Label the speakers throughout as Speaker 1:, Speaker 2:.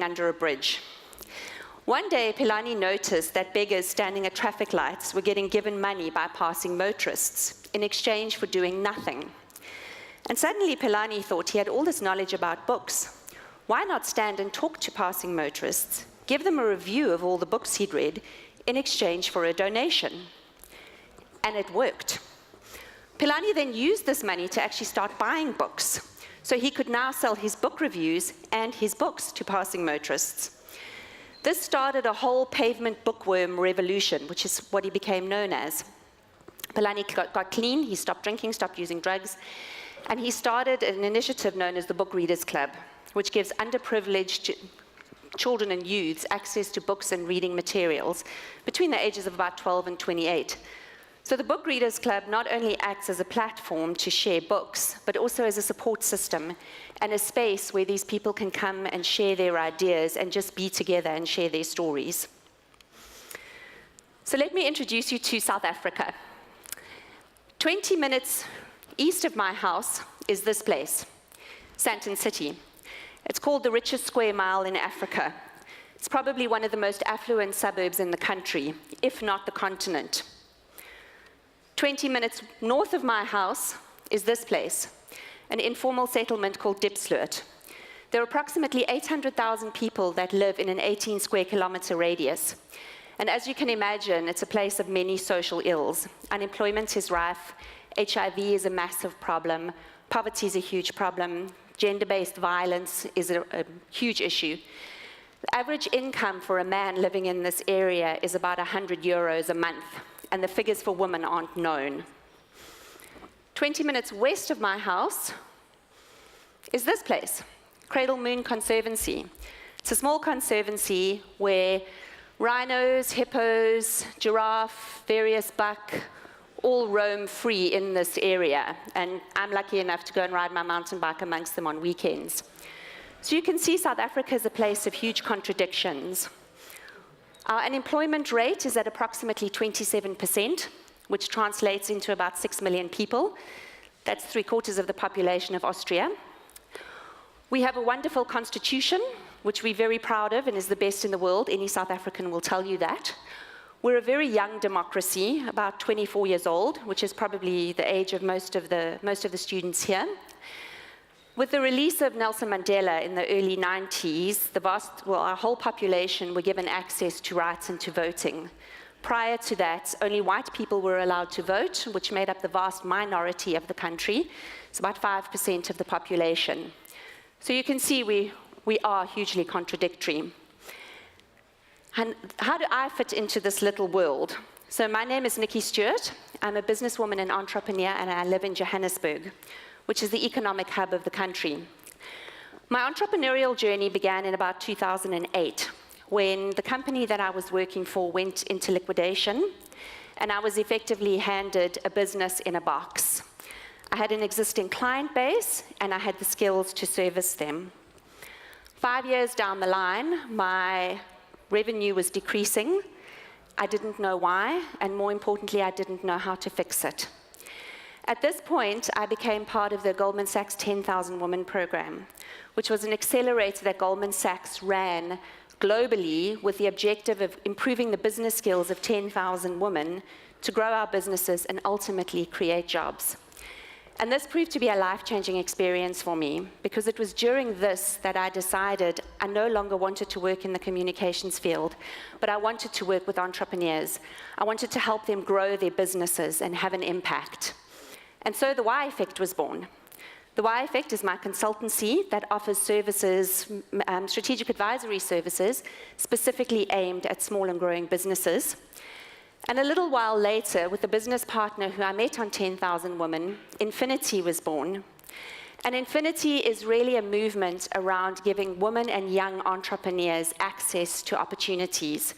Speaker 1: under a bridge. One day, Philani noticed that beggars standing at traffic lights were getting given money by passing motorists in exchange for doing nothing. And suddenly, Philani thought he had all this knowledge about books. Why not stand and talk to passing motorists, give them a review of all the books he'd read in exchange for a donation? And it worked. Philani then used this money to actually start buying books, so he could now sell his book reviews and his books to passing motorists. This started a whole pavement bookworm revolution, which is what he became known as. Philani got clean, he stopped drinking, stopped using drugs, and he started an initiative known as the Book Readers Club, which gives underprivileged children and youths access to books and reading materials between the ages of about 12 and 28. So the Book Readers Club not only acts as a platform to share books, but also as a support system and a space where these people can come and share their ideas and just be together and share their stories. So let me introduce you to South Africa. 20 minutes east of my house is this place, Sandton City. It's called the richest square mile in Africa. It's probably one of the most affluent suburbs in the country, if not the continent. 20 minutes north of my house is this place, an informal settlement called Dipsloot. There are approximately 800,000 people that live in an 18 square kilometer radius. And as you can imagine, it's a place of many social ills. Unemployment is rife, HIV is a massive problem, poverty is a huge problem, gender-based violence is a huge issue. The average income for a man living in this area is about 100 euros a month, and the figures for women aren't known. 20 minutes west of my house is this place, Cradle Moon Conservancy. It's a small conservancy where rhinos, hippos, giraffe, various buck, all roam free in this area. And I'm lucky enough to go and ride my mountain bike amongst them on weekends. So you can see South Africa is a place of huge contradictions. Our unemployment rate is at approximately 27%, which translates into about 6 million people. That's 3/4 of the population of Austria. We have a wonderful constitution, which we're very proud of and is the best in the world. Any South African will tell you that. We're a very young democracy, about 24 years old, which is probably the age of most of the students here. With the release of Nelson Mandela in the early 90s, our whole population were given access to rights and to voting. Prior to that, only white people were allowed to vote, which made up the vast minority of the country. It's about 5% of the population. So you can see we are hugely contradictory. And how do I fit into this little world? So my name is Nikki Stewart. I'm a businesswoman and entrepreneur, and I live in Johannesburg, which is the economic hub of the country. My entrepreneurial journey began in about 2008, when the company that I was working for went into liquidation, and I was effectively handed a business in a box. I had an existing client base, and I had the skills to service them. 5 years down the line, my revenue was decreasing. I didn't know why, and more importantly, I didn't know how to fix it. At this point, I became part of the Goldman Sachs 10,000 Women program, which was an accelerator that Goldman Sachs ran globally with the objective of improving the business skills of 10,000 women to grow our businesses and ultimately create jobs. And this proved to be a life-changing experience for me, because it was during this that I decided I no longer wanted to work in the communications field, but I wanted to work with entrepreneurs. I wanted to help them grow their businesses and have an impact. And so the Y Effect was born. The Y Effect is my consultancy that offers services, strategic advisory services, specifically aimed at small and growing businesses. And a little while later, with a business partner who I met on 10,000 Women, Nnfinity was born. And Nnfinity is really a movement around giving women and young entrepreneurs access to opportunities,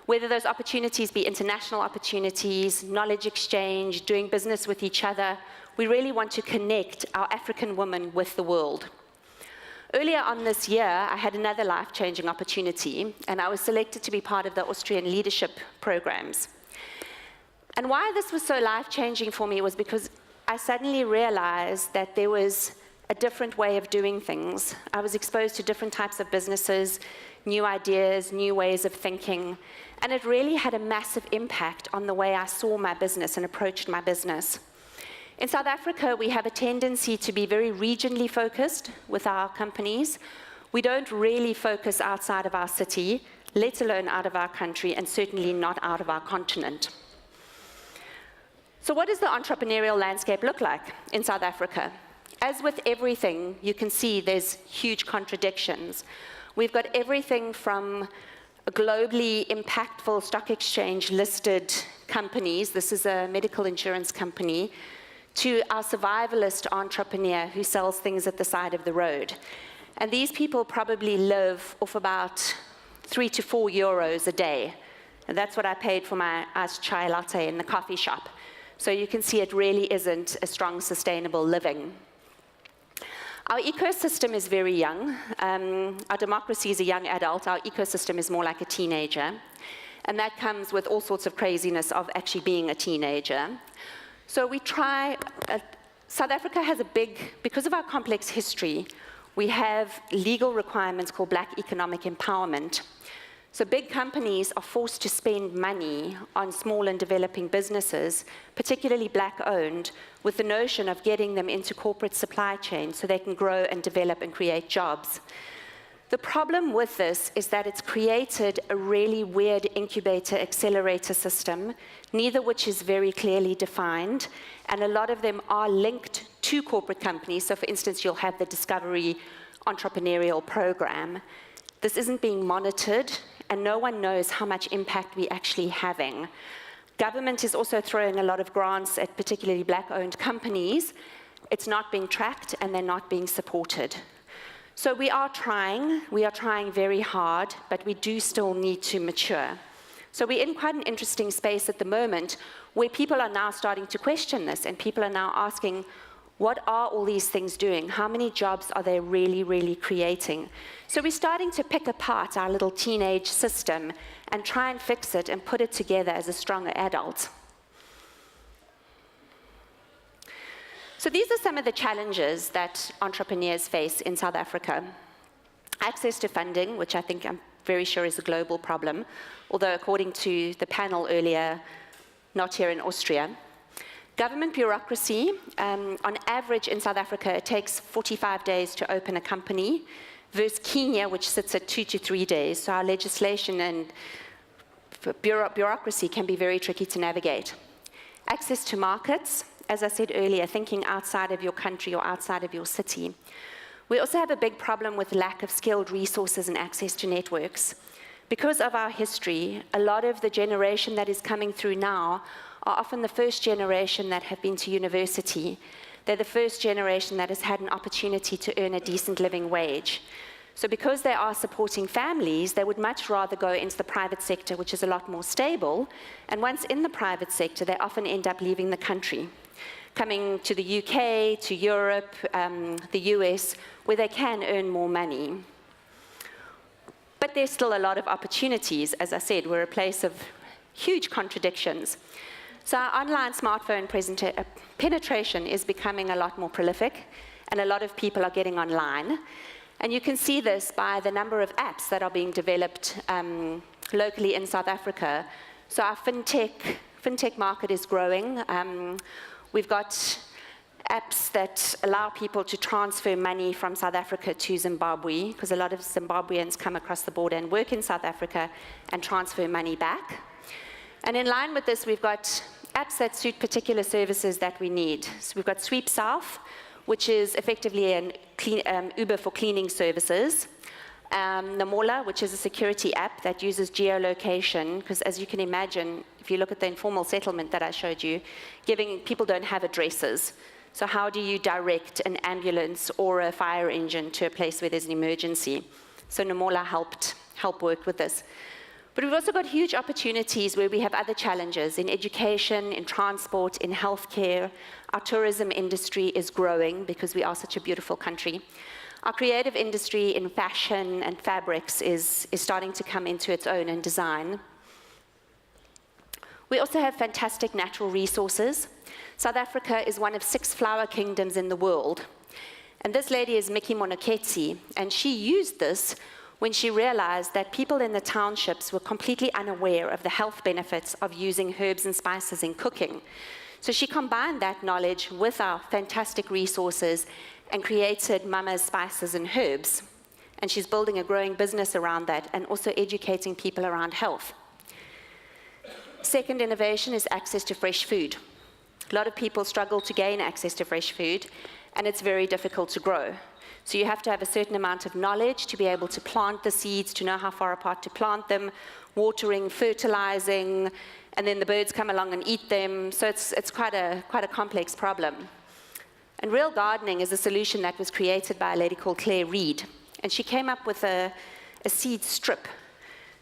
Speaker 1: whether those opportunities be international opportunities, knowledge exchange, doing business with each other. We really want to connect our African women with the world. Earlier on this year, I had another life-changing opportunity, and I was selected to be part of the Austrian leadership programs. And why this was so life-changing for me was because I suddenly realized that there was a different way of doing things. I was exposed to different types of businesses, new ideas, new ways of thinking, and it really had a massive impact on the way I saw my business and approached my business. In South Africa, we have a tendency to be very regionally focused with our companies. We don't really focus outside of our city, let alone out of our country, and certainly not out of our continent. So what does the entrepreneurial landscape look like in South Africa? As with everything, you can see there's huge contradictions. We've got everything from globally impactful stock exchange listed companies, this is a medical insurance company, to our survivalist entrepreneur who sells things at the side of the road. And these people probably live off about 3 to 4 euros a day. And that's what I paid for my iced chai latte in the coffee shop. So you can see it really isn't a strong, sustainable living. Our ecosystem is very young. Our democracy is a young adult. Our ecosystem is more like a teenager. And that comes with all sorts of craziness of actually being a teenager. So we try, South Africa has a big, because of our complex history, we have legal requirements called Black economic empowerment. So big companies are forced to spend money on small and developing businesses, particularly Black-owned, with the notion of getting them into corporate supply chains so they can grow and develop and create jobs. The problem with this is that it's created a really weird incubator-accelerator system, neither which is very clearly defined, and a lot of them are linked to corporate companies. So for instance, you'll have the Discovery Entrepreneurial Program. This isn't being monitored, and no one knows how much impact we're actually having. Government is also throwing a lot of grants at particularly Black-owned companies. It's not being tracked, and they're not being supported. So we are trying very hard, but we do still need to mature. So we're in quite an interesting space at the moment where people are now starting to question this, and people are now asking, what are all these things doing? How many jobs are they really, really creating? So we're starting to pick apart our little teenage system and try and fix it and put it together as a stronger adult. So these are some of the challenges that entrepreneurs face in South Africa. Access to funding, which I think I'm very sure is a global problem, although according to the panel earlier, not here in Austria. Government bureaucracy, on average in South Africa, it takes 45 days to open a company, versus Kenya, which sits at 2 to 3 days. So our legislation and bureaucracy can be very tricky to navigate. Access to markets, as I said earlier, thinking outside of your country or outside of your city. We also have a big problem with lack of skilled resources and access to networks. Because of our history, a lot of the generation that is coming through now are often the first generation that have been to university. They're the first generation that has had an opportunity to earn a decent living wage. So because they are supporting families, they would much rather go into the private sector, which is a lot more stable. And once in the private sector, they often end up leaving the country, coming to the UK, to Europe, the US, where they can earn more money. But there's still a lot of opportunities. As I said, we're a place of huge contradictions. So our online smartphone penetration is becoming a lot more prolific, and a lot of people are getting online. And you can see this by the number of apps that are being developed locally in South Africa. So our fintech market is growing. We've got apps that allow people to transfer money from South Africa to Zimbabwe, because a lot of Zimbabweans come across the border and work in South Africa and transfer money back. And in line with this, we've got apps that suit particular services that we need. So we've got Sweep South, which is effectively an Uber for cleaning services. Namola, which is a security app that uses geolocation, because as you can imagine, if you look at the informal settlement that I showed you, people don't have addresses. So how do you direct an ambulance or a fire engine to a place where there's an emergency? So Namola help work with this. But we've also got huge opportunities where we have other challenges in education, in transport, in healthcare. Our tourism industry is growing because we are such a beautiful country. Our creative industry in fashion and fabrics is starting to come into its own in design. We also have fantastic natural resources. South Africa is one of 6 flower kingdoms in the world. And this lady is Mickey Monoketsi, and she used this when she realized that people in the townships were completely unaware of the health benefits of using herbs and spices in cooking. So she combined that knowledge with our fantastic resources and created Mama's Spices and Herbs. And she's building a growing business around that and also educating people around health. Second innovation is access to fresh food. A lot of people struggle to gain access to fresh food, and it's very difficult to grow. So you have to have a certain amount of knowledge to be able to plant the seeds, to know how far apart to plant them, watering, fertilizing, and then the birds come along and eat them. So it's quite a complex problem. And real gardening is a solution that was created by a lady called Claire Reed. And she came up with a seed strip.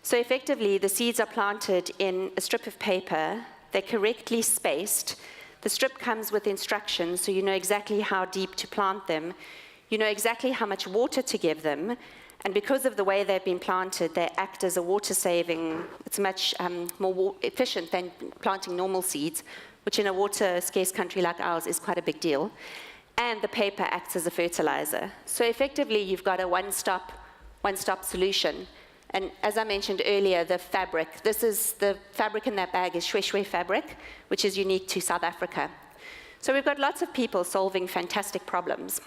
Speaker 1: So effectively, the seeds are planted in a strip of paper. They're correctly spaced. The strip comes with instructions, so you know exactly how deep to plant them. You know exactly how much water to give them. And because of the way they've been planted, they act as a water saving. It's much more efficient than planting normal seeds, which in a water-scarce country like ours is quite a big deal. And the paper acts as a fertilizer. So effectively, you've got a one-stop solution. And as I mentioned earlier, the fabric, the fabric in that bag is shwe fabric, which is unique to South Africa. So we've got lots of people solving fantastic problems.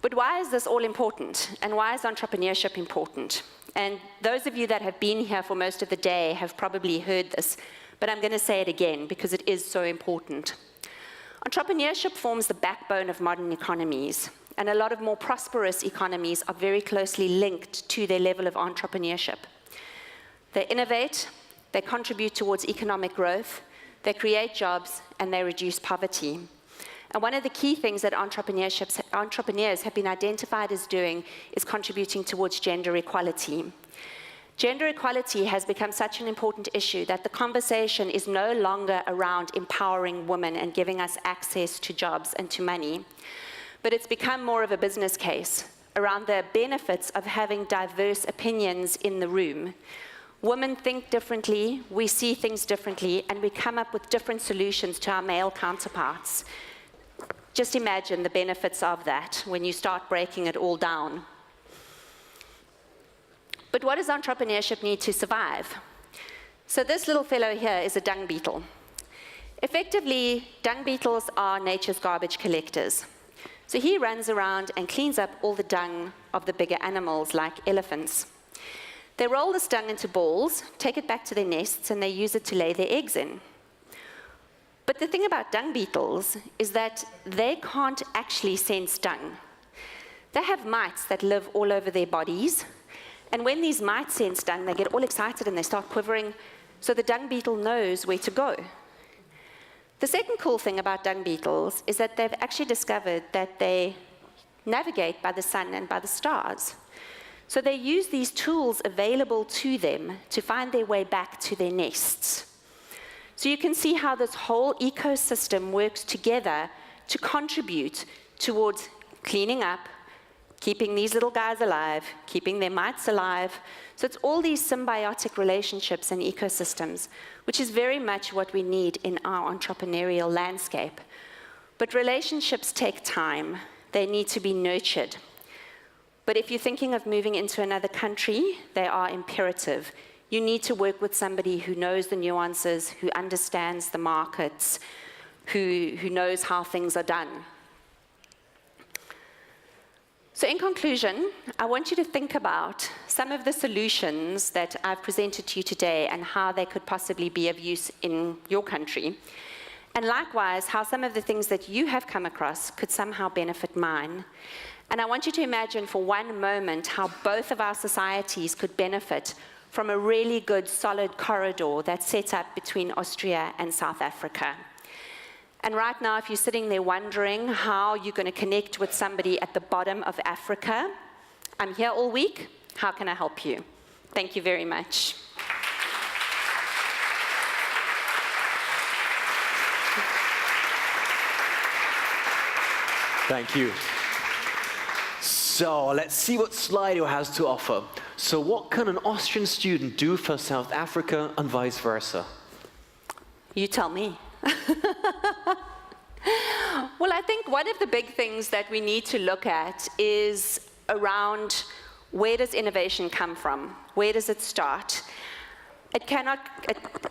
Speaker 1: But why is this all important? And why is entrepreneurship important? And those of you that have been here for most of the day have probably heard this, but I'm going to say it again because it is so important. Entrepreneurship forms the backbone of modern economies, and a lot of more prosperous economies are very closely linked to their level of entrepreneurship. They innovate, they contribute towards economic growth, they create jobs, and they reduce poverty. And one of the key things that entrepreneurs have been identified as doing is contributing towards gender equality. Gender equality has become such an important issue that the conversation is no longer around empowering women and giving us access to jobs and to money, but it's become more of a business case around the benefits of having diverse opinions in the room. Women think differently, we see things differently, and we come up with different solutions to our male counterparts. Just imagine the benefits of that when you start breaking it all down. But what does entrepreneurship need to survive? So this little fellow here is a dung beetle. Effectively, dung beetles are nature's garbage collectors. So he runs around and cleans up all the dung of the bigger animals, like elephants. They roll this dung into balls, take it back to their nests, and they use it to lay their eggs in. But the thing about dung beetles is that they can't actually sense dung. They have mites that live all over their bodies, and when these mites sense dung, they get all excited and they start quivering, so the dung beetle knows where to go. The second cool thing about dung beetles is that they've actually discovered that they navigate by the sun and by the stars. So they use these tools available to them to find their way back to their nests. So you can see how this whole ecosystem works together to contribute towards cleaning up, keeping these little guys alive, keeping their mites alive. So it's all these symbiotic relationships and ecosystems, which is very much what we need in our entrepreneurial landscape. But relationships take time. They need to be nurtured. But if you're thinking of moving into another country, they are imperative. You need to work with somebody who knows the nuances, who understands the markets, who knows how things are done. So in conclusion, I want you to think about some of the solutions that I've presented to you today and how they could possibly be of use in your country. And likewise, how some of the things that you have come across could somehow benefit mine. And I want you to imagine for one moment how both of our societies could benefit from a really good, solid corridor that's set up between Austria and South Africa. And right now, if you're sitting there wondering how you're going to connect with somebody at the bottom of Africa, I'm here all week. How can I help you? Thank you very much.
Speaker 2: Thank you. So let's see what Slido has to offer. So what can an Austrian student do for South Africa and vice versa?
Speaker 1: You tell me. Well, I I think one of the big things that we need to look at is around where does innovation come from? Where does it start?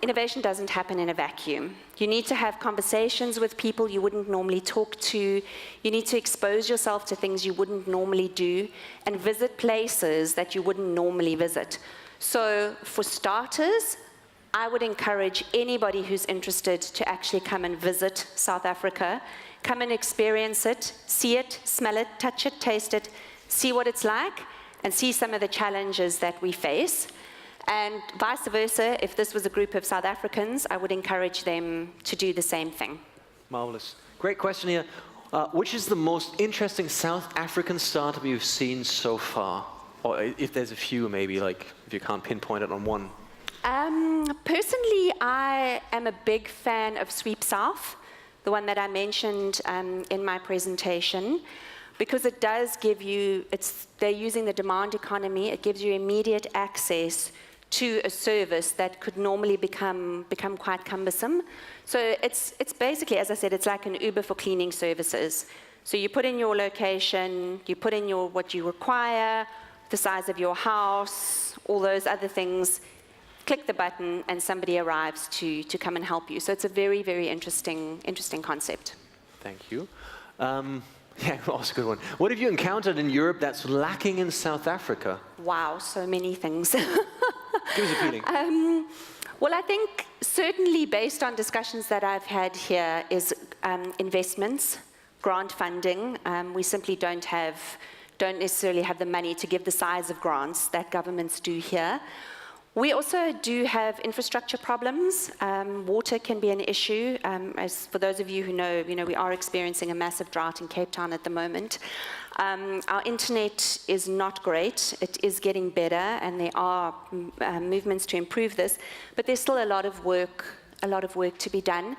Speaker 1: Innovation doesn't happen in a vacuum. You need to have conversations with people you wouldn't normally talk to. You need to expose yourself to things you wouldn't normally do and visit places that you wouldn't normally visit. So for starters, I would encourage anybody who's interested to actually come and visit South Africa, come and experience it, see it, smell it, touch it, taste it, see what it's like, and see some of the challenges that we face. And vice versa, if this was a group of South Africans, I would encourage them to do the same thing.
Speaker 2: Marvelous. Great question here. Which is the most interesting South African startup you've seen so far? Or if there's a few, maybe, like, if you can't pinpoint it on one.
Speaker 1: Personally, I am a big fan of Sweep South, the one that I mentioned in my presentation, because it does give you, they're using the demand economy, it gives you immediate access to a service that could normally become quite cumbersome. So it's basically, as I said, it's like an Uber for cleaning services. So you put in your location, you put in what you require, the size of your house, all those other things, click the button and somebody arrives to come and help you. So it's a very, very interesting concept.
Speaker 2: Thank you. Yeah, also a good one. What have you encountered in Europe that's lacking in South Africa?
Speaker 1: Wow, so many things.
Speaker 2: Give us a feeling.
Speaker 1: Well, I think certainly based on discussions that I've had here is investments, grant funding. We simply don't necessarily have the money to give the size of grants that governments do here. We also do have infrastructure problems. Water can be an issue. As for those of you who know, we are experiencing a massive drought in Cape Town at the moment. Our internet is not great. It is getting better, and there are movements to improve this, but there's still a lot of work to be done.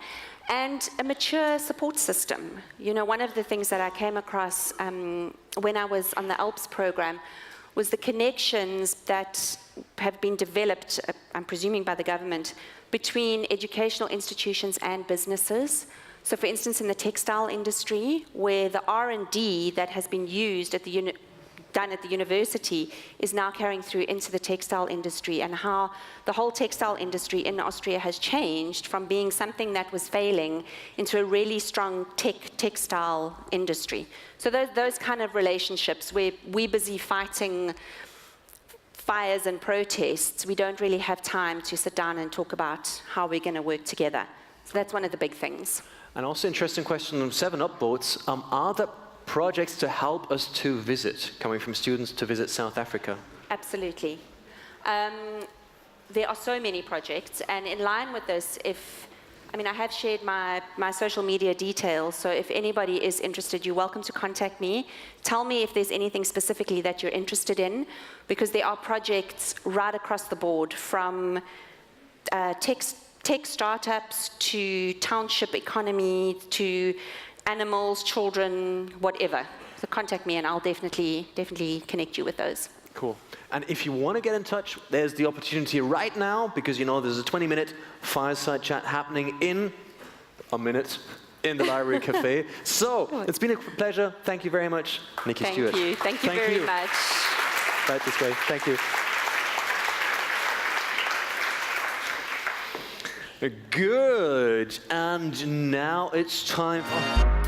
Speaker 1: And a mature support system. One of the things that I came across when I was on the ALPS program was the connections that have been developed, I'm presuming by the government, between educational institutions and businesses. So for instance, in the textile industry, where the R&D that has been used done at the university is now carrying through into the textile industry, and how the whole textile industry in Austria has changed from being something that was failing into a really strong textile industry. So those kind of relationships where we're busy fighting fires and protests, we don't really have time to sit down and talk about how we're going to work together. So that's one of the big things.
Speaker 2: And also interesting question on 7up boats. Are there projects to help us to visit, coming from students to visit South Africa?
Speaker 1: Absolutely. There are so many projects, and in line with this, I have shared my social media details, so if anybody is interested, you're welcome to contact me. Tell me if there's anything specifically that you're interested in, because there are projects right across the board, from tech startups to township economy to animals, children, whatever. So contact me and I'll definitely connect you with those.
Speaker 2: Cool. And if you want to get in touch, there's the opportunity right now, because there's a 20-minute fireside chat happening in a minute in the Library Cafe. So it's been a pleasure. Thank you very much, Nicci Stewart.
Speaker 1: Thank you very much.
Speaker 2: Right this way. Thank you. Good. And now it's time for...